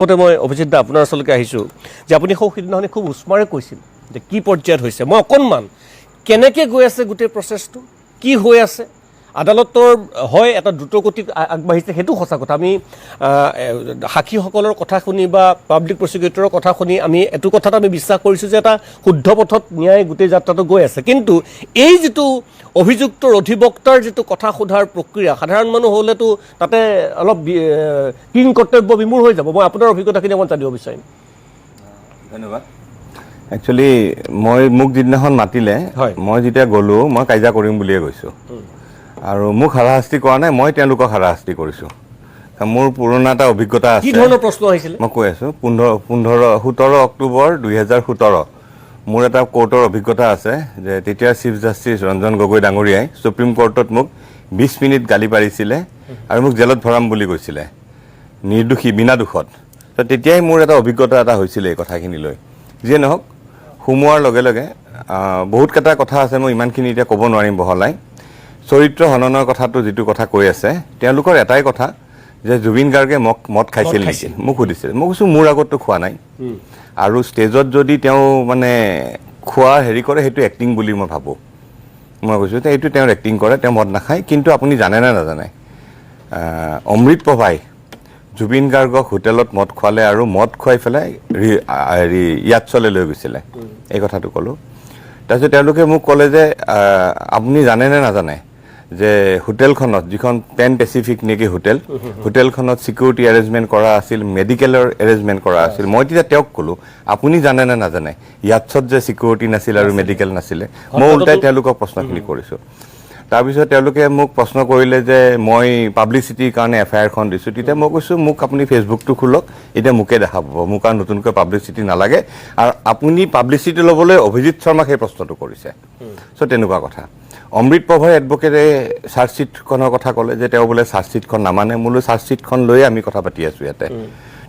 মই অভিজিৎ দা আপোনাৰ ওচৰলৈকে আহিছোঁ যে আপুনি সিদিনাখনি খুব উষ্মাৰে কৈছিল যে কি পৰ্যায়ত হৈছে মই অকণমান কেনেকৈ গৈ আছে গোটেই প্ৰচেছটো কি হৈ আছে আদালতৰ হয় এটা দ্ৰুতগতিত আগবাঢ়িছে সেইটো সঁচা কথা আমি সাক্ষীসকলৰ কথা শুনি বা পাব্লিক প্ৰচিকিউটৰৰ কথা শুনি আমি এইটো কথাত আমি বিশ্বাস কৰিছোঁ যে এটা শুদ্ধ পথত ন্যায় গোটেই যাত্ৰাটো গৈ আছে কিন্তু এই যিটো অভিযুক্তৰ অধিবক্তাৰ যিটো কথা সোধাৰ প্ৰক্ৰিয়া সাধাৰণ মানুহ হ'লেতো তাতে অলপ কিং কৰ্তব্য বিমূঢ় হৈ যাব মই আপোনাৰ অভিজ্ঞতাখিনি অকণমান জানিব বিচাৰিম ধন্যবাদ একচুৱেলি মোক যিদিনাখন মাতিলে মই যেতিয়া গ'লোঁ মই কাজিয়া কৰিম বুলিয়ে গৈছোঁ আৰু মোক হাৰাশাস্তি কৰা নাই মই তেওঁলোকক হাৰাশাস্তি কৰিছোঁ মোৰ পুৰণা এটা অভিজ্ঞতা আছে কি ধৰণৰ প্ৰশ্ন আহিছিলে মই কৈ আছোঁ 17 অক্টোবৰ 2017 মোৰ এটা কোৰ্টৰ অভিজ্ঞতা আছে যে তেতিয়া চিফ জাষ্টিছ ৰঞ্জন গগৈ ডাঙৰীয়াই সুপ্ৰিম কোৰ্টত মোক 20 মিনিট গালি পাৰিছিলে আৰু মোক জেলত ভৰাম বুলি কৈছিলে নিৰ্দোষী বিনা দোষত তো তেতিয়াই মোৰ এটা অভিজ্ঞতা এটা হৈছিলে এই কথাখিনি লৈ যিয়ে নহওক সোমোৱাৰ লগে লগে বহুত কেইটা কথা আছে মই ইমানখিনি এতিয়া ক'ব নোৱাৰিম বহলাই চৰিত্ৰ হননৰ কথাটো যিটো কথা কৈ আছে তেওঁলোকৰ এটাই কথা যে জুবিন গাৰ্গে মদ খাইছিল নেকি মোক সুধিছিল মই কৈছোঁ মোৰ আগততো খোৱা নাই আৰু ষ্টেজত যদি তেওঁ মানে খোৱা হেৰি কৰে সেইটো এক্টিং বুলি মই ভাবোঁ মই কৈছোঁ যে এইটো তেওঁৰ এক্টিং কৰে তেওঁ মদ নাখায় কিন্তু আপুনি জানে নে নাজানে অমৃত প্ৰভাই জুবিন গাৰ্গক হোটেলত মদ খোৱালে আৰু মদ খুৱাই পেলাই হেৰি ইয়াতচলৈ লৈ গৈছিলে এই কথাটো ক'লোঁ তাৰপিছত তেওঁলোকে মোক ক'লে যে আপুনি জানে নে নাজানে যে হোটেলখনত যিখন পেন পেচিফিক নেকি হোটেলখনত চিকিউৰিটি এৰেঞ্জমেণ্ট কৰা আছিল মেডিকেলৰ এৰেঞ্জমেণ্ট কৰা আছিল মই তেতিয়া তেওঁক ক'লোঁ আপুনি জানে নে নাজানে ইয়াতচত যে চিকিউৰিটি নাছিল আৰু মেডিকেল নাছিলে মই ওলটাই তেওঁলোকক প্ৰশ্নখিনি কৰিছোঁ তাৰপিছত তেওঁলোকে মোক প্ৰশ্ন কৰিলে যে মই পাব্লিচিটিৰ কাৰণে এফআইআৰখন দিছোঁ তেতিয়া মই কৈছোঁ মোক আপুনি ফেচবুকটো খোলক এতিয়া মোকে দেখা পাব মোক আৰু নতুনকৈ পাব্লিচিটি নালাগে আৰু আপুনি পাব্লিচিটি ল'বলৈ অভিজিৎ শৰ্মাক সেই প্ৰশ্নটো কৰিছে চ' তেনেকুৱা কথা অমৃত প্ৰভাই এডভকেটে চাৰ্জশ্বিটখনৰ কথা ক'লে যে তেওঁ বোলে চাৰ্জশ্বিটখন নামানে মোলৈ চাৰ্জশ্বিটখন লৈয়ে আমি কথা পাতি আছোঁ ইয়াতে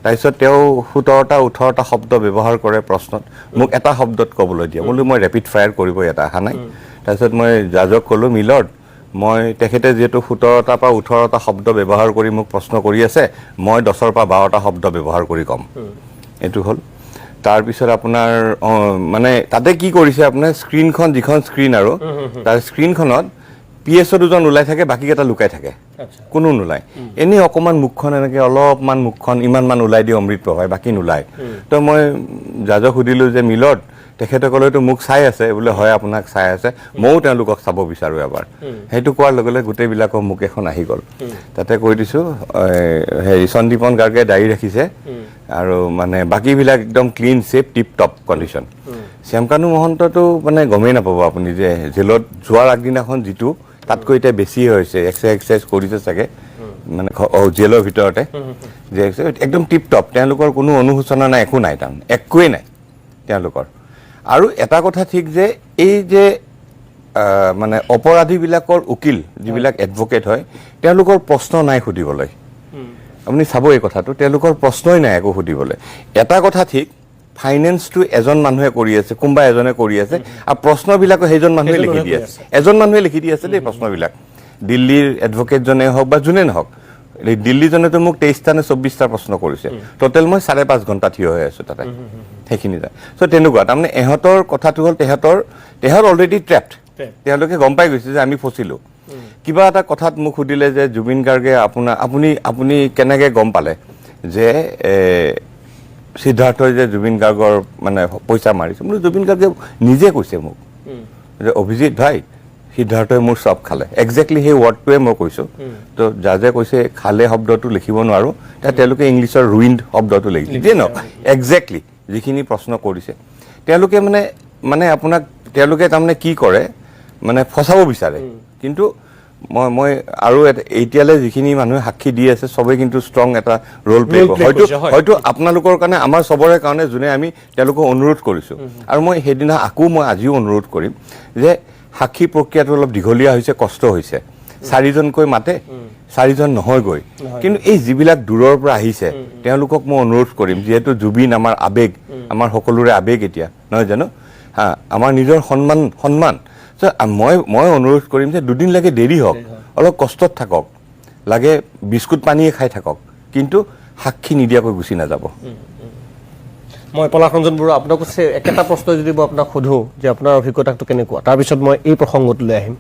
তাৰপিছত তেওঁ 17টা 18টা শব্দ ব্যৱহাৰ কৰে প্ৰশ্নত মোক এটা শব্দত ক'বলৈ দিয়ে বোলো মই ৰেপিড ফায়াৰ কৰিব ইয়াতে অহা নাই তাৰপিছত মই জাজক ক'লোঁ মিলৰ্ড মই তেখেতে যিহেতু 17টা পৰা 18টা শব্দ ব্যৱহাৰ কৰি মোক প্ৰশ্ন কৰি আছে মই 10ৰ পৰা 12টা শব্দ ব্যৱহাৰ কৰি ক'ম এইটো হ'ল তাৰপিছত আপোনাৰ মানে তাতে কি কৰিছে আপোনাৰ স্ক্ৰীনখন যিখন স্ক্ৰীন আৰু তাৰ স্ক্ৰীনখনত পিএছঅ' দুজন ওলাই থাকে বাকীকেইটা লুকাই থাকে কোনো নোলায় এনেই অকণমান মুখখন এনেকৈ অলপমান মুখখন ইমানমান ওলাই দিয়ে অমৃত প্ৰভাই বাকী নোলায় তো মই জাজক সুধিলোঁ যে মিলৰ্ড তেখেতসকলেতো মোক চাই আছে বোলে হয় আপোনাক চাই আছে ময়ো তেওঁলোকক চাব বিচাৰোঁ এবাৰ সেইটো কোৱাৰ লগে লগে গোটেইবিলাকৰ মুখ এখন আহি গ'ল তাতে কৈ দিছোঁ হেৰি সন্দীপন গাৰ্গে দাড়ি ৰাখিছে আৰু মানে বাকীবিলাক একদম ক্লিন চেফ টিপ টপ কণ্ডিশ্যন শ্যামকানু মহন্তটো মানে গমেই নাপাব আপুনি যে জেলত যোৱাৰ আগদিনাখন যিটো তাতকৈ এতিয়া বেছি হৈছে এক্সাৰচাইজ কৰিছে চাগে মানে জেলৰ ভিতৰতে যে একদম টিপ টপ তেওঁলোকৰ কোনো অনুশোচনা নাই একো নাই তাৰমানে একোৱেই নাই তেওঁলোকৰ আৰু এটা কথা ঠিক যে এই যে মানে অপৰাধীবিলাকৰ উকিল যিবিলাক এডভকেট হয় তেওঁলোকৰ প্ৰশ্ন নাই সুধিবলৈ আপুনি চাব এই কথাটো তেওঁলোকৰ প্ৰশ্নই নাই একো সুধিবলৈ এটা কথা ঠিক ফাইনেন্সটো এজন মানুহে কৰি আছে কোনোবা এজনে কৰি আছে আৰু প্ৰশ্নবিলাকো সেইজন মানুহে লিখি দি আছে এজন মানুহে লিখি দি আছে দেই প্ৰশ্নবিলাক দিল্লীৰ এডভকেটজনে হওক বা যোনে নহওক দিল্লীজনেতো মোক 23টা নে 24টা প্ৰশ্ন কৰিছে টোটেল মই 5.5 ঘণ্টা থিয় হৈ আছোঁ তাতে সেইখিনি যায় চ' তেনেকুৱা তাৰমানে ইহঁতৰ কথাটো হ'ল তেহঁত অলৰেডি ট্ৰেপড তেওঁলোকে গম পাই গৈছে যে আমি ফচিলোঁ কিবা এটা কথাত মোক সুধিলে যে জুবিন গাৰ্গে আপুনি কেনেকৈ গম পালে যে সিদ্ধাৰ্থই যে জুবিন গাৰ্গৰ মানে পইচা মাৰিছে বোলো জুবিন গাৰ্গে নিজে কৈছে মোক যে অভিজিৎ ভাই সিদ্ধাৰ্থই মোৰ চব খালে একজেক্টলি সেই ৱৰ্ডটোৱে মই কৈছোঁ তো জাজে কৈছে খালে শব্দটো লিখিব নোৱাৰোঁ তেওঁলোকে ইংলিছৰ ৰুইণ্ড শব্দটো লিখিছে যিয়ে নহওক একজেক্টলি যিখিনি প্ৰশ্ন কৰিছে তেওঁলোকে মানে আপোনাক তেওঁলোকে তাৰমানে কি কৰে মানে ফচাব বিচাৰে কিন্তু মই আৰু এতিয়ালৈ যিখিনি মানুহে সাক্ষী দি আছে চবেই কিন্তু ষ্ট্ৰং এটা ৰোল প্লে হয়তো আপোনালোকৰ কাৰণে আমাৰ চবৰে কাৰণে যোনে আমি তেওঁলোকক অনুৰোধ কৰিছোঁ আৰু মই সেইদিনা মই আজিও অনুৰোধ কৰিম যে সাক্ষী প্ৰক্ৰিয়াটো অলপ দীঘলীয়া হৈছে কষ্ট হৈছে 4জনকৈ মাতে 4জন নহয়গৈ কিন্তু এই যিবিলাক দূৰৰ পৰা আহিছে তেওঁলোকক মই অনুৰোধ কৰিম যিহেতু জুবিন আমাৰ আৱেগ আমাৰ সকলোৰে আৱেগ এতিয়া নহয় জানো আমাৰ নিজৰ সন্মান মই অনুৰোধ কৰিম যে দুদিন লাগে দেৰি হওক অলপ কষ্টত থাকক লাগে বিস্কুট পানীয়ে খাই থাকক কিন্তু সাক্ষী নিদিয়াকৈ গুচি নাযাব। মই পলাশ ৰঞ্জন বৰুৱা আপোনাক একেটা প্ৰশ্ন যদি মই আপোনাক সোধোঁ যে আপোনাৰ অভিজ্ঞতাটো কেনেকুৱা, তাৰপিছত মই এই প্ৰসংগটোলৈ আহিম।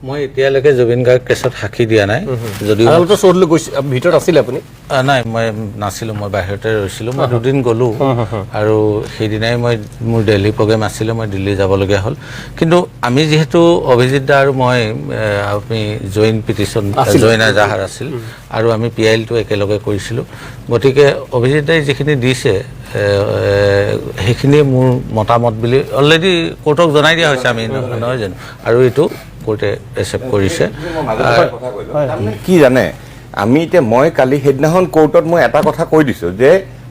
মই এতিয়ালৈকে জুবিন গাৰ্গ কেছত সাক্ষী দিয়া নাই, যদিও আদালতৰ চৌধলৈ গৈছে, ভিতৰত আছিলে আপুনি? নাই, মই নাছিলোঁ, মই বাহিৰতে ৰৈছিলোঁ। মই দুদিন গ'লোঁ আৰু সেইদিনাই মোৰ দিল্লী প্ৰগ্ৰেম আছিলে, মই দিল্লী যাবলগীয়া হ'ল। কিন্তু আমি যিহেতু অভিজিত দা আৰু মই আমি জইণ্ট পিটিশ্যন জইন এজাহাৰ আছিল আৰু আমি PIL-টো একেলগে কৰিছিলোঁ, গতিকে অভিজিত দাই যিখিনি দিছে সেইখিনি মোৰ মতামত বুলি অলৰেডি কোৰ্টক জনাই দিয়া হৈছে, আমি নহয় জানো, আৰু এইটো কোৰ্টে একচেপ্ট কৰিছে। কি জানে, আমি এতিয়া মই কালি সেইদিনাখন কোৰ্টত মই এটা কথা কৈ দিছোঁ যে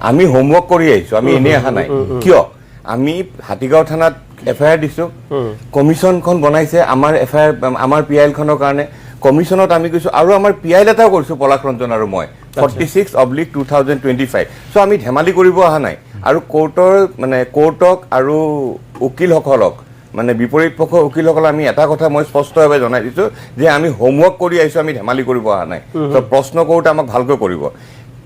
আমি হোমৱৰ্ক কৰি আহিছোঁ, আমি এনেই অহা নাই। কিয় আমি হাতীগাঁও থানাত FIR দিছোঁ, কমিশ্যনখন বনাইছে আমাৰ FIR আমাৰ PIL-খনৰ কাৰণে, কমিশ্যনত আমি কৈছোঁ আৰু আমাৰ PIL এটাও কৰিছোঁ পলাশ ৰঞ্জন আৰু মই 46/2025। চ' আমি ধেমালি কৰিব অহা নাই। আৰু কোৰ্টক আৰু উকিলসকলক মানে বিপৰীত পক্ষৰ উকিলসকলক আমি এটা কথা মই স্পষ্টভাৱে জনাই দিছোঁ যে আমি হোমৱৰ্ক কৰি আহিছোঁ, আমি ধেমালি কৰিব অহা নাই। ত' প্ৰশ্ন কৰোঁতে আমাক ভালকৈ কৰিব।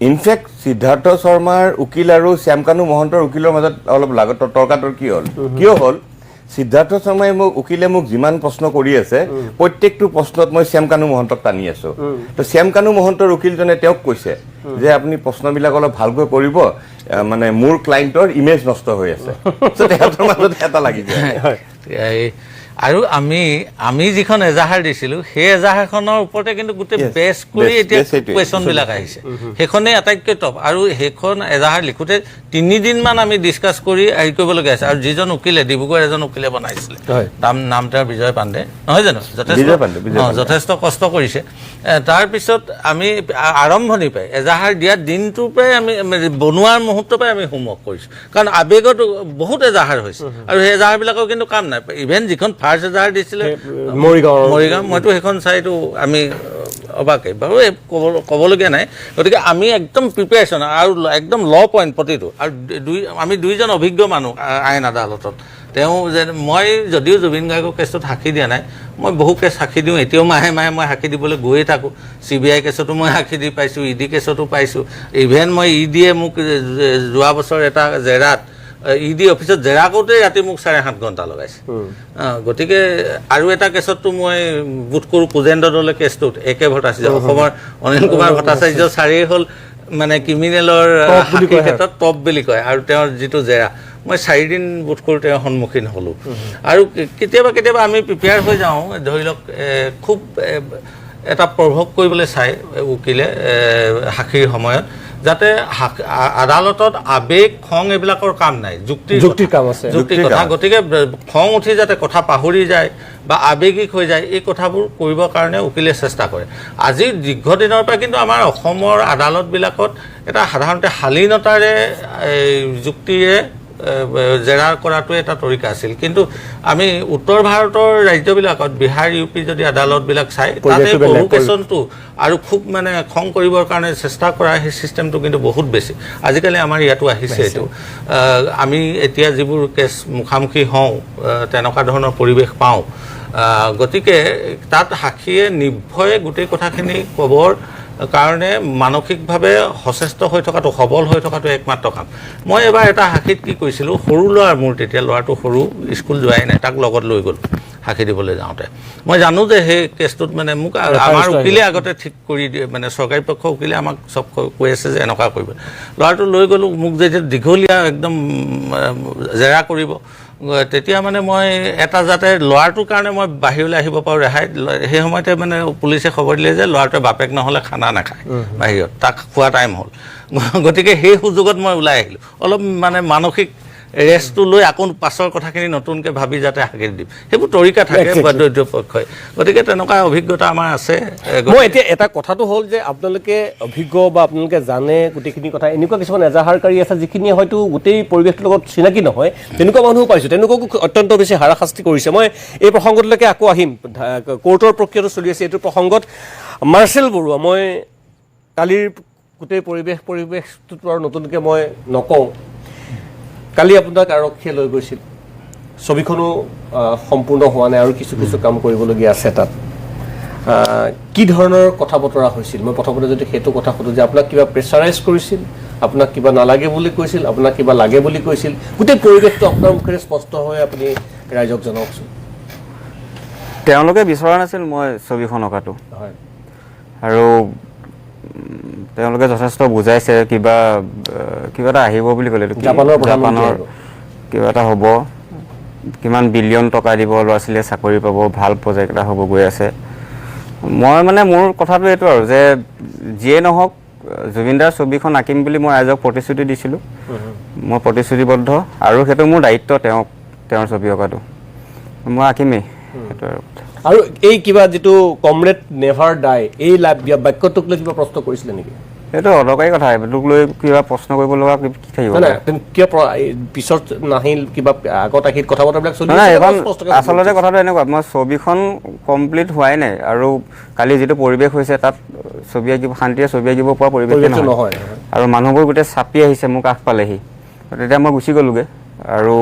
ইনফেক্ট সিদ্ধাৰ্থ শৰ্মাৰ উকিল আৰু শ্যামকানু মহন্তৰ উকিলৰ মাজত অলপ তৰ্কাতৰ্কি হ'ল। কিয় হ'ল, সিদ্ধাৰ্থ শৰ্মাই উকিলে মোক যিমান প্ৰশ্ন কৰি আছে প্ৰত্যেকটো প্ৰশ্নত মই শ্যামকানু মহন্তক টানি আছোঁ। তো শ্যামকানু মহন্তৰ উকিলজনে তেওঁক কৈছে যে আপুনি প্ৰশ্নবিলাক অলপ ভালকৈ কৰিব, মানে মোৰ ক্লাইণ্টৰ ইমেজ নষ্ট হৈ আছে। তেখেতৰ মাজত এটা লাগি যায়। আৰু আমি যিখন এজাহাৰ দিছিলোঁ সেই এজাহাৰখনৰ ওপৰতে কিন্তু গোটেই বেছ কৰি এতিয়া কুৱেশ্যনবিলাক আহিছে, সেইখনেই আটাইতকৈ টপ। আৰু সেইখন এজাহাৰ লিখোঁতে 3 দিনমান আমি ডিছকাছ কৰি হেৰি কৰিবলগীয়া আছে। আৰু যিজন উকিলে ডিব্ৰুগড় এজন উকিলে বনাইছিলে, নাম তেওঁৰ বিজয় পাণ্ডে, নহয় জানো, যথেষ্ট কষ্ট কৰিছে। তাৰপিছত আমি আৰম্ভণি পাই এজাহাৰ দিয়া দিনটোৰ পৰাই আমি বনোৱাৰ মুহূৰ্তৰ পৰাই আমি হোমৱৰ্ক কৰিছোঁ, কাৰণ আৱেগত বহুত এজাহাৰ হৈছে আৰু সেই এজাহাৰবিলাকৰ কিন্তু কাম নাই। ইভেন যিখন ফাৰ্ষ্ট এজাহাৰ দিছিলে মৰিগাঁও, মইতো সেইখন চাইতো আমি অবাকে বাৰু, ক'বলগীয়া নাই। গতিকে আমি একদম প্ৰিপেৰেশ্যন আৰু একদম ল পইণ্ট প্ৰতিটো। আৰু আমি দুইজন অভিজ্ঞ মানুহ আইন আদালতত। তেওঁ যে মই যদিও জুবিন গাৰ্গৰ কেছটোত সাক্ষী দিয়া নাই, মই বহু কেছ সাক্ষী দিওঁ, এতিয়াও মাহে মাহে মই সাক্ষী দিবলৈ গৈয়ে থাকোঁ। CBI কেছতো মই সাক্ষী দি পাইছোঁ, ED কেছতো পাইছোঁ। ইভেন মই EDয়ে মোক যোৱা বছৰ এটা জেৰাত ED অফিচত জেৰা কৰোঁতেই ৰাতি মোক 7.5 ঘণ্টা লগাইছে। গতিকে আৰু এটা কেছততো মই বোধ কৰোঁ কুজেন্দ্ৰ দলে কেছটোত AK ভট্টাচাৰ্য, অসমৰ অনিল কুমাৰ ভট্টাচাৰ্য ছাৰেই হ'ল মানে ক্ৰিমিনেলৰ ক্ষেত্ৰত টপ বুলি কয়। আৰু তেওঁৰ যিটো জেৰা, মই 4 দিন বোধ কৰোঁ তেওঁৰ সন্মুখীন হ'লোঁ। আৰু কেতিয়াবা আমি প্ৰিপেয়াৰ হৈ যাওঁ, ধৰি লওক খুব এটা প্ৰভোগ কৰিবলৈ চাই উকিলে সাক্ষীৰ সময়ত, যাতে আদালতত আৱেগ খং এইবিলাকৰ কাম নাই, যুক্তিৰ কাম আছে, যুক্তিৰ কথা। গতিকে খং উঠি যাতে কথা পাহৰি যায় বা আৱেগিক হৈ যায়, এই কথাবোৰ কৰিবৰ কাৰণে উকিলে চেষ্টা কৰে। আজি দীৰ্ঘদিনৰ পৰা কিন্তু আমাৰ অসমৰ আদালতবিলাকত এটা সাধাৰণতে শালীনতাৰে যুক্তিৰে জেৰা কৰাটো এটা তৰিকা আছিল। কিন্তু আমি উত্তৰ ভাৰতৰ ৰাজ্যবিলাকত বিহাৰ UP যদি আদালতবিলাক চাই, তাতে প্ৰভোকেশ্যনটো আৰু খুব মানে খং কৰিবৰ কাৰণে চেষ্টা কৰা সেই ছিষ্টেমটো কিন্তু বহুত বেছি। আজিকালি আমাৰ ইয়াতো আহিছে এইটো। আমি এতিয়া যিবোৰ কেছ মুখামুখি হওঁ, তেনেকুৱা ধৰণৰ পৰিৱেশ পাওঁ। গতিকে তাত সাক্ষীয়ে নিৰ্ভয়ে গোটেই কথাখিনি ক'বৰ কাৰণে মানসিকভাৱে সচেষ্ট হৈ থকাটো, সবল হৈ থকাটো একমাত্ৰ কাম। মই এবাৰ এটা সাক্ষীত কি কৈছিলোঁ, সৰু ল'ৰাৰ, মোৰ তেতিয়া ল'ৰাটো সৰু, স্কুল যোৱাই নাই, তাক লগত লৈ গ'লোঁ সাক্ষী দিবলৈ যাওঁতে। মই জানো যে সেই কেছটোত মানে মোক আমাৰ উকিলে আগতে ঠিক কৰি দিয়ে, মানে চৰকাৰী পক্ষৰ উকিলে আমাক চব কৈ আছে যে এনেকুৱা কৰিব। ল'ৰাটো লৈ গ'লোঁ, মোক যেতিয়া দীঘলীয়া একদম জেৰা কৰিব, তেতিয়া মানে মই এটা যাতে ল'ৰাটোৰ কাৰণে মই বাহিৰলৈ আহিব পাৰোঁ ৰেহাই, সেই সময়তে মানে পুলিচে খবৰ দিলে যে ল'ৰাটোৱে বাপেক নহ'লে খানা নাখায় বাহিৰত, তাক খোৱা টাইম হ'ল। গতিকে সেই সুযোগত মই ওলাই আহিলোঁ, অলপ মানে মানসিক ৰেষ্টটো লৈ আকৌ পাছৰ কথাখিনি নতুনকৈ ভাবি যাতে সাক্ষী দিম, সেইবোৰ তৰিকা থাকে দুয়োটা পক্ষই। গতিকে তেনেকুৱা অভিজ্ঞতা আমাৰ আছে। মই এতিয়া এটা কথাটো হ'ল যে আপোনালোকে অভিজ্ঞ বা আপোনালোকে জানে গোটেইখিনি কথা, এনেকুৱা কিছুমান এজাহাৰকাৰী আছে যিখিনিয়ে হয়তো গোটেই পৰিৱেশটোৰ লগত চিনাকি নহয়, তেনেকুৱা মানুহো পাইছোঁ, তেনেকুৱাকো অত্যন্ত বেছি হাৰাশাস্তি কৰিছে। মই এই প্ৰসংগটোলৈকে আকৌ আহিম, কোৰ্টৰ প্ৰক্ৰিয়াটো চলি আছে এইটো প্ৰসংগত। মাৰ্চেল বৰুৱা, মই কালিৰ গোটেই পৰিৱেশটোতো আৰু নতুনকৈ মই নকওঁ। কালি আপোনাক আৰক্ষীয়ে লৈ গৈছিল, ছবিখনো সম্পূৰ্ণ হোৱা নাই আৰু কিছু কাম কৰিবলগীয়া আছে তাত। কি ধৰণৰ কথা বতৰা হৈছিল মই প্ৰথমতে যদি সেইটো কথা সোধোঁ যে আপোনাক কিবা প্ৰেছাৰাইজ কৰিছিল আপোনাক কিবা নালাগে বুলি কৈছিল আপোনাক কিবা লাগে বুলি কৈছিল গোটেই পৰিৱেশটো আপোনাৰ মুখেৰে স্পষ্ট হৈ আপুনি ৰাইজক জনাওকচোন তেওঁলোকে বিচৰা নাছিল মই ছবিখন অঁকাটো হয় আৰু তেওঁলোকে যথেষ্ট বুজাইছে কিবা এটা আহিব বুলি ক'লে জাপানৰ কিবা এটা হ'ব কিমান বিলিয়ন টকা দিব ল'ৰা ছোৱালীয়ে চাকৰি পাব ভাল প্ৰজেক্ট এটা হ'ব গৈ আছে মই মানে মোৰ কথাটো এইটো আৰু যে যিয়ে নহওক জুবিনদাৰ ছবিখন আঁকিম বুলি মই ৰাইজক প্ৰতিশ্ৰুতি দিছিলোঁ মই প্ৰতিশ্ৰুতিবদ্ধ আৰু সেইটো মোৰ দায়িত্ব তেওঁৰ ছবি অঁকাটো মই আঁকিমেই সেইটো আৰু এই কিবা যিটো কমৰেড নেভাৰ ডাই এই বাক্যটোক লৈ কিবা প্ৰশ্ন কৰিছিলে নেকি সেইটো অদৰকাৰী কথা এইটোক লৈ কিবা প্ৰশ্ন কৰিব লগা কি থাকিব কিয় পিছত নাহিল কিবা আগত আহিল কথা বতৰাবিলাক চলি আচলতে কথাটো এনেকুৱা মই ছবিখন কমপ্লিট হোৱাই নাই আৰু কালি যিটো পৰিৱেশ হৈছে তাত ছবি আঁকিব শান্তিৰে ছবি আঁকিব পৰা পৰিৱেশ নহয় আৰু মানুহবোৰ গোটেই চাপি আহিছে মোক কাষ পালেহি তেতিয়া মই গুচি গ'লোগৈ আৰু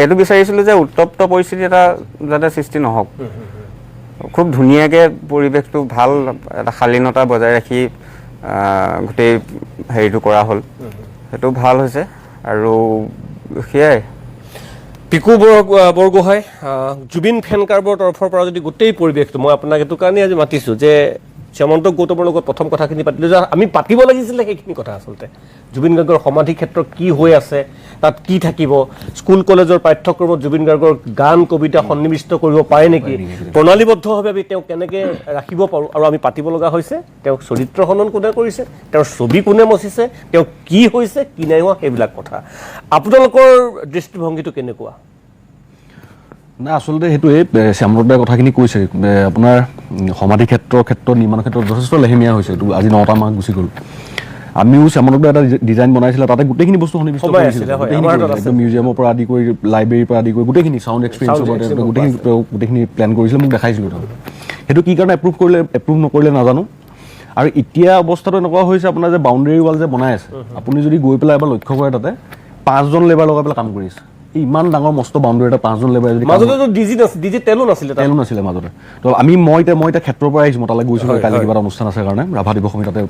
এইটো বিচাৰিছিলোঁ যে উত্তপ্ত পৰিস্থিতি এটা যাতে সৃষ্টি নহওক খুব ধুনীয়াকৈ পৰিৱেশটো ভাল এটা শালীনতা বজাই ৰাখি গোটেই হেৰিটো কৰা হ'ল সেইটো ভাল হৈছে আৰু সেয়াই পিকু বৰগোহাঁই জুবিন ফেন ক্লাবৰ তৰফৰ পৰা যদি গোটেই পৰিৱেশটো মই আপোনাক এইটো কাৰণেই আজি মাতিছোঁ যে শ্যামন্ত গৌতমৰ লগত প্ৰথম কথাখিনি পাতিলোঁ যে আমি পাতিব লাগিছিলে সেইখিনি কথা আচলতে জুবিন গাৰ্গৰ সমাধি ক্ষেত্ৰত কি হৈ আছে তাত কি থাকিব স্কুল কলেজৰ পাঠ্যক্ৰমত জুবিন গাৰ্গৰ গান কবিতা সন্নিৱিষ্ট কৰিব পাৰে নেকি প্ৰণালীবদ্ধভাৱে আমি তেওঁক কেনেকৈ ৰাখিব পাৰোঁ আৰু আমি পাতিব লগা হৈছে তেওঁক চৰিত্ৰ হনন কোনে কৰিছে তেওঁৰ ছবি কোনে মচিছে তেওঁ কি হৈছে কি নাই হোৱা সেইবিলাক কথা আপোনালোকৰ দৃষ্টিভংগীটো কেনেকুৱা না আচলতে সেইটোৱে শ্যামৰদাই কথাখিনি কৈছে আপোনাৰ সমাধি ক্ষেত্ৰত নিৰ্মাণৰ ক্ষেত্ৰত যথেষ্ট লেহেমীয়া হৈছে এইটো আজি 9টা মাহ গুচি গ'ল আমিও শ্যামৰদাই এটা ডিজাইন বনাইছিলে তাতে গোটেইখিনি বস্তু সন্নিৱিষ্ট কৰিছিলে মিউজিয়ামৰ পৰা আদি কৰি লাইব্ৰেৰীৰ পৰা আদি কৰি গোটেইখিনি চাউণ্ড এক্সপেৰিয়েঞ্চৰ গোটেইখিনি প্লেন কৰিছিলে মোক দেখাইছিলোঁ সেইটো কি কাৰণে এপ্ৰুভ নকৰিলে নাজানো আৰু এতিয়া অৱস্থাটো এনেকুৱা হৈছে আপোনাৰ যে বাউণ্ডেৰী ৱাল যে বনাই আছে আপুনি যদি গৈ পেলাই এবাৰ লক্ষ্য কৰে তাতে 5জন লেবাৰ লগাই পেলাই কাম কৰি আছে ইমান ডাঙৰ মস্ত বাউণ্ডেৰী এটা 5জন লেবাৰ যদি মাজতে ডিজি তেলো নাছিলে মাজতে তো মই এতিয়া ক্ষেত্ৰৰ পৰা আহিছোঁ মই তালৈ গৈছিলোঁ কাইলৈ কিবা এটা অনুষ্ঠান আছে কাৰণে ৰাভা দিৱস আমি তাতে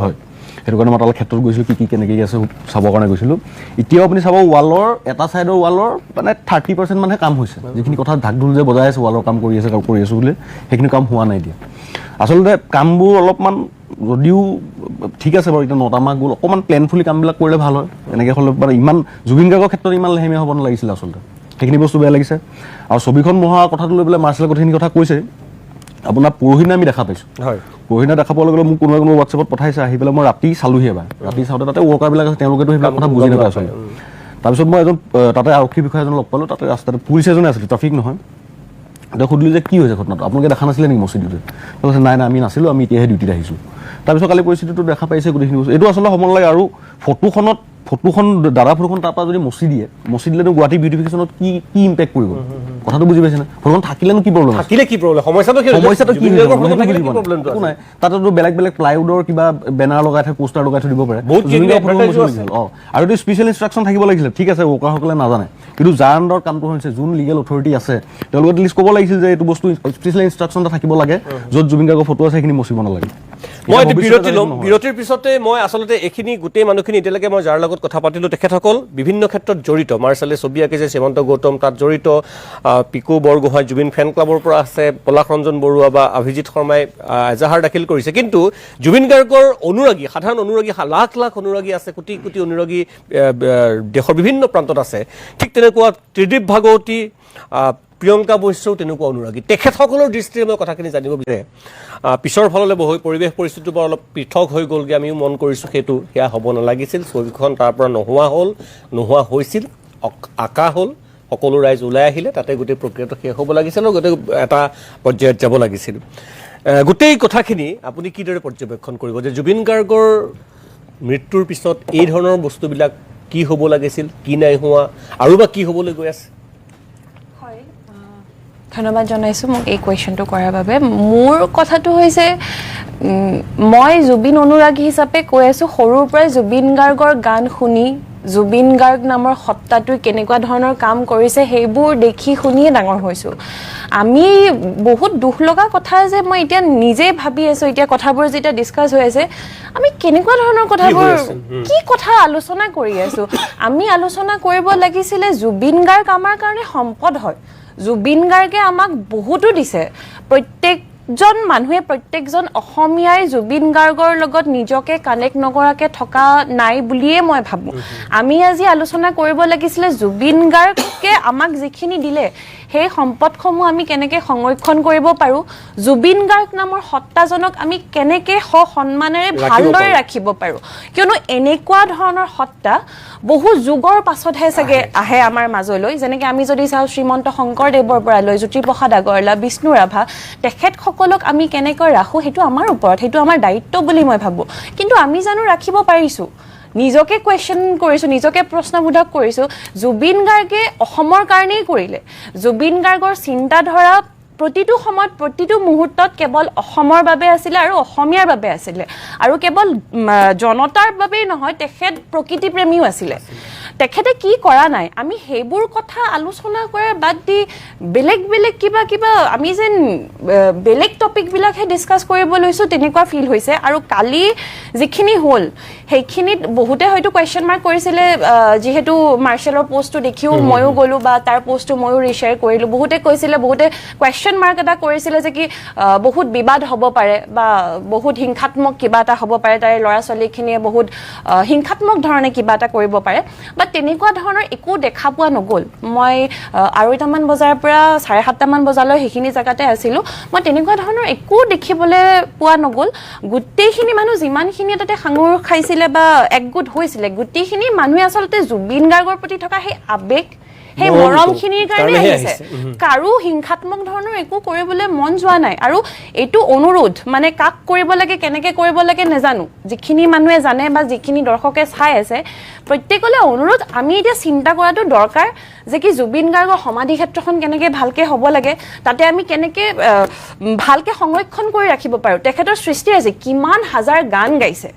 হয় সেইটো কাৰণে মই তালৈ ক্ষেত্ৰত গৈছিলোঁ কি কেনেকৈ আছে চাবৰ কাৰণে গৈছিলোঁ এতিয়াও আপুনি চাব ৱালৰ এটা ছাইডৰ ৱালৰ মানে 30% মানহে কাম হৈছে যিখিনি কথা ঢাক ঢোল যে বজাই আছে ৱালৰ কাম কৰি আছোঁ বুলি সেইখিনি কাম হোৱা নাই এতিয়া আচলতে কামবোৰ অলপমান যদিও ঠিক আছে বাৰু এতিয়া 9টা মাহ গ'ল অকণমান প্লেনফুলি কামবিলাক কৰিলে ভাল হয় এনেকৈ হ'লে মানে ইমান জুবিন গাৰ্গৰ ক্ষেত্ৰত ইমান লেহেমীয়া হ'ব নালাগিছিলে আচলতে সেইখিনি বস্তু বেয়া লাগিছে আৰু ছবিখন মোহা কথাটো লৈ পেলাই মাৰ্চেলে গোটেইখিনি কথা কৈছে আপোনাৰ পৰহিদিনা আমি দেখা পাইছোঁ হয় পৰহিদিনা দেখা পোৱাৰ লগে লগে মোক কোনোবাই হোৱাটছএপত পঠাইছে আহি পেলাই মই ৰাতি চালোহি এবাৰ ৰাতি চাওঁতে তাতে ৱৰ্কাৰবিলাক আছে তেওঁলোকেতো সেইবিলাক কথা বুজি নাপায় আচলতে তাৰপিছত মই এজন তাতে আৰক্ষী বিষয়া এজন লগ পালোঁ তাতে ৰাস্তাতে পুলিচ এজনে আছিলে ট্ৰাফিক নহয় এতিয়া সুধিলোঁ যে কি হৈছে ঘটনাটো আপোনালোকে দেখা নাছিলে নেকি মছজিদতে কৈছে নাই আমি নাছিলোঁ আমি এতিয়াহে ডিউটিত আহিছোঁ তাৰপিছত কালি পৰিস্থিতিটো দেখা পাইছে গোটেইখিনি বস্তু এইটো আচলতে হ'ব নালাগে আৰু ফটোখন দাদা ফটোখন তাৰপৰা যদি মচি দিলেতো গুৱাহাটী বিউটিফিকেশ্যনত কি ইম্পেক্ট পৰিব কথাটো বুজি পাইছে নে ফটোখন থাকিলেনো কি প্ৰব্লেম সমস্যাটো কি নাই তাতেতো বেলেগ প্লাইউডৰ কিবা বেনাৰ লগাই থৈ পোষ্টাৰ লগাই থৈ দিব পাৰে আৰু এইটো স্পেচিয়েল ইনষ্ট্ৰাকশ্যন থাকিব লাগিছিলে ঠিক আছে ৱৰ্কাৰসকলে নাজানে কিন্তু যাৰ আণ্ডাৰত কামটো হৈছে যোন লিগেল অথৰিটি আছে তেওঁলোকে এটলিষ্ট ক'ব লাগিছিল যে এইটো বস্তু স্পেচিয়েল ইনষ্ট্ৰাকশ্যন এটা থাকিব লাগে য'ত জুবিন গাৰ্গৰ ফটো আছে সেইখিনি মচিব নালাগে মই বিৰতি ল'ম বিৰতিৰ পিছতে মই আচলতে এইখিনি গোটেই মানুহখিনি এতিয়ালৈকে মই যাৰ লগত কথা পাতিলোঁ তেখেতসকল বিভিন্ন ক্ষেত্ৰত জড়িত মাৰ্চালে ছবি আঁকিছে শ্যামন্ত গৌতম তাত জড়িত পিকু বৰগোহাঁই জুবিন ফেন ক্লাবৰ পৰা আছে পলাশ ৰঞ্জন বৰুৱা বা অভিজিৎ শৰ্মাই এজাহাৰ দাখিল কৰিছে কিন্তু জুবিন গাৰ্গৰ অনুৰাগী সাধাৰণ অনুৰাগী লাখ লাখ অনুৰাগী আছে কোটি কোটি অনুৰাগী দেশৰ বিভিন্ন প্ৰান্তত আছে ঠিক তেনেকুৱা ত্ৰিদীপ ভাগৱতী প্ৰিয়ংকা বৈশ্যও তেনেকুৱা অনুৰাগী তেখেতসকলৰ দৃষ্টিৰে মই কথাখিনি জানিব বিচাৰে পিছৰ ফাললৈ পৰিৱেশ পৰিস্থিতিৰ পৰা অলপ পৃথক হৈ গ'লগৈ আমিও মন কৰিছোঁ সেয়া হ'ব নালাগিছিল ছবিখন তাৰ পৰা নোহোৱা হৈছিল আঁকা হ'ল সকলো ৰাইজ ওলাই আহিলে তাতে গোটেই প্ৰক্ৰিয়াটো শেষ হ'ব লাগিছিল আৰু গোটেই এটা পৰ্যায়ত যাব লাগিছিল গোটেই কথাখিনি আপুনি কিদৰে পৰ্যবেক্ষণ কৰিব যে জুবিন গাৰ্গৰ মৃত্যুৰ পিছত এই ধৰণৰ বস্তুবিলাক কি হ'ব লাগিছিল কি নাই হোৱা আৰু বা কি হ'বলৈ গৈ আছে ধন্যবাদ জনাইছোঁ মোক এই কুৱেশ্যনটো কৰাৰ বাবে মোৰ কথাটো হৈছে মই জুবিন অনুৰাগী হিচাপে কৈ আছোঁ সৰুৰ পৰাই জুবিন গাৰ্গৰ গান শুনি জুবিন গাৰ্গ নামৰ সত্তাটোৱে কেনেকুৱা ধৰণৰ কাম কৰিছে সেইবোৰ দেখি শুনিয়ে ডাঙৰ হৈছোঁ আমি বহুত দুখ লগা কথা যে মই এতিয়া নিজে ভাবি আছোঁ এতিয়া কথাবোৰ যেতিয়া ডিছকাছ হৈ আছে আমি কেনেকুৱা ধৰণৰ কথাবোৰ কি কথা আলোচনা কৰি আছোঁ আমি আলোচনা কৰিব লাগিছিলে জুবিন গাৰ্গ আমাৰ কাৰণে সম্পদ হয় জুবিন গাৰ্গে আমাক বহুতো দিছে প্ৰত্যেকজন মানুহে প্ৰত্যেকজন অসমীয়াই জুবিন গাৰ্গৰ লগত নিজকে কানেক্ট নকৰাকৈ থকা নাই বুলিয়ে মই ভাবোঁ আমি আজি আলোচনা কৰিব লাগিছিলে জুবিন গাৰ্গে আমাক যিখিনি দিলে সেই সম্পদসমূহ আমি কেনেকৈ সংৰক্ষণ কৰিব পাৰোঁ জুবিন গাৰ্গ নামৰ সত্তাজনক আমি কেনেকৈ সন্মানেৰে ভালদৰে ৰাখিব পাৰোঁ কিয়নো এনেকুৱা ধৰণৰ সত্তা বহু যুগৰ পাছতহে চাগে আহে আমাৰ মাজলৈ যেনেকৈ আমি যদি চাওঁ শ্ৰীমন্ত শংকৰদেৱৰ পৰা লৈ জ্যোতিপ্ৰসাদ আগৰৱালা বিষ্ণু ৰাভা তেখেতসকলক আমি কেনেকৈ ৰাখোঁ সেইটো আমাৰ ওপৰত সেইটো আমাৰ দায়িত্ব বুলি মই ভাবোঁ কিন্তু আমি জানো ৰাখিব পাৰিছোঁ নিজকে কুৱেশ্যন কৰিছোঁ নিজকে প্ৰশ্নবোধক কৰিছোঁ জুবিন গাৰ্গে অসমৰ কাৰণেই কৰিলে জুবিন গাৰ্গৰ চিন্তাধাৰা প্ৰতিটো সময়ত প্ৰতিটো মুহূৰ্তত কেৱল অসমৰ বাবে আছিলে আৰু অসমীয়াৰ বাবে আছিলে আৰু কেৱল জনতাৰ বাবেই নহয় তেখেত প্ৰকৃতিপ্ৰেমীও আছিলে তেখেতে কি কৰা নাই আমি সেইবোৰ কথা আলোচনা কৰাৰ বাদ দি বেলেগ বেলেগ কিবা কিবা আমি যেন বেলেগ টপিকবিলাকহে ডিছকাছ কৰিব লৈছোঁ তেনেকুৱা ফিল হৈছে আৰু কালি যিখিনি হ'ল সেইখিনিত বহুতে হয়তো কুৱেশ্যন মাৰ্ক কৰিছিলে যিহেতু মাৰ্শ্বেলৰ পোষ্টটো দেখিও ময়ো গ'লোঁ বা তাৰ পোষ্টটো ময়ো ৰিশ্বেয়াৰ কৰিলোঁ বহুতে কৈছিলে বহুতে কুৱেশ্যন মাৰ্ক এটা কৰিছিলে যে কি বহুত বিবাদ হ'ব পাৰে বা বহুত হিংসাত্মক কিবা এটা হ'ব পাৰে তাৰে ল'ৰা ছোৱালীখিনিয়ে বহুত হিংসাত্মক ধৰণে কিবা এটা কৰিব পাৰে বা তেনেকুৱা ধৰণৰ একো দেখা পোৱা নগ'ল মই 2:30মান বজাৰ পৰা 7:30মান বজালৈ সেইখিনি জেগাতে আছিলোঁ মই তেনেকুৱা ধৰণৰ একো দেখিবলৈ পোৱা নগ'ল গোটেইখিনি মানুহ যিমানখিনি তাতে সাঙুৰ খাইছিলে বা একগোট হৈছিলে গোটেইখিনি মানুহে আচলতে জুবিন গাৰ্গৰ প্ৰতি থকা সেই আৱেগ সেই মৰমখিনিৰ কাৰণে আহিছে কাৰো হিংসাত্মক ধৰণৰ একো কৰিবলৈ মন যোৱা নাই আৰু এইটো অনুৰোধ মানে কাক কৰিব লাগে কেনেকৈ কৰিব লাগে নাজানো যিখিনি মানুহে জানে বা যিখিনি দৰ্শকে চাই আছে প্ৰত্যেকলৈ অনুৰোধ আমি এতিয়া চিন্তা কৰাটো দৰকাৰ যে কি জুবিন গাৰ্গৰ সমাধি ক্ষেত্ৰখন কেনেকৈ ভালকৈ হ'ব লাগে তাতে আমি কেনেকৈ ভালকৈ সংৰক্ষণ কৰি ৰাখিব পাৰোঁ তেখেতৰ সৃষ্টি আছে কিমান হাজাৰ গান গাইছে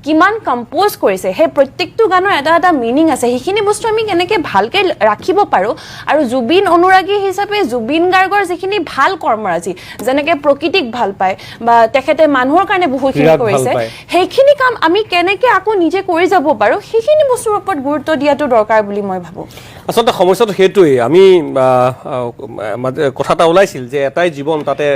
কিমান কম্প'জ কৰিছে সেই প্ৰত্যেকটো গানৰ এটা এটা মিনিং আছে সেইখিনি বস্তু আমি কেনেকৈ ভালকৈ ৰাখিব পাৰোঁ আৰু জুবিন অনুৰাগী হিচাপে জুবিন গাৰ্গৰ যিখিনি ভাল কৰ্মৰাজি যেনেকৈ প্ৰকৃতিক ভাল পায় বা তেখেতে মানুহৰ কাৰণে বহুতখিনি কৰিছে সেইখিনি কাম আমি কেনেকৈ আকৌ নিজে কৰি যাব পাৰোঁ সেইখিনি বস্তুৰ ওপৰত গুৰুত্ব দিয়াটো দৰকাৰ বুলি মই ভাবোঁ আচলতে সমস্যাটো সেইটোৱেই আমি কথা এটা ওলাইছিল যে এটাই জীৱন তাতে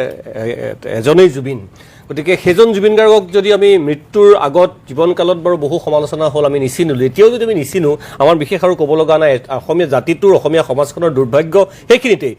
এজনেই জুবিন গতিকে সেইজন জুবিন গাৰ্গক যদি আমি মৃত্যুৰ আগত জীৱনকালত বাৰু বহু সমালোচনা হ'ল আমি নিচিনিলোঁ এতিয়াও যদি আমি নিচিনো আমাৰ বিশেষ আৰু ক'ব লগা নাই অসমীয়া জাতিটোৰ অসমীয়া সমাজখনৰ দুৰ্ভাগ্য সেইখিনিতেই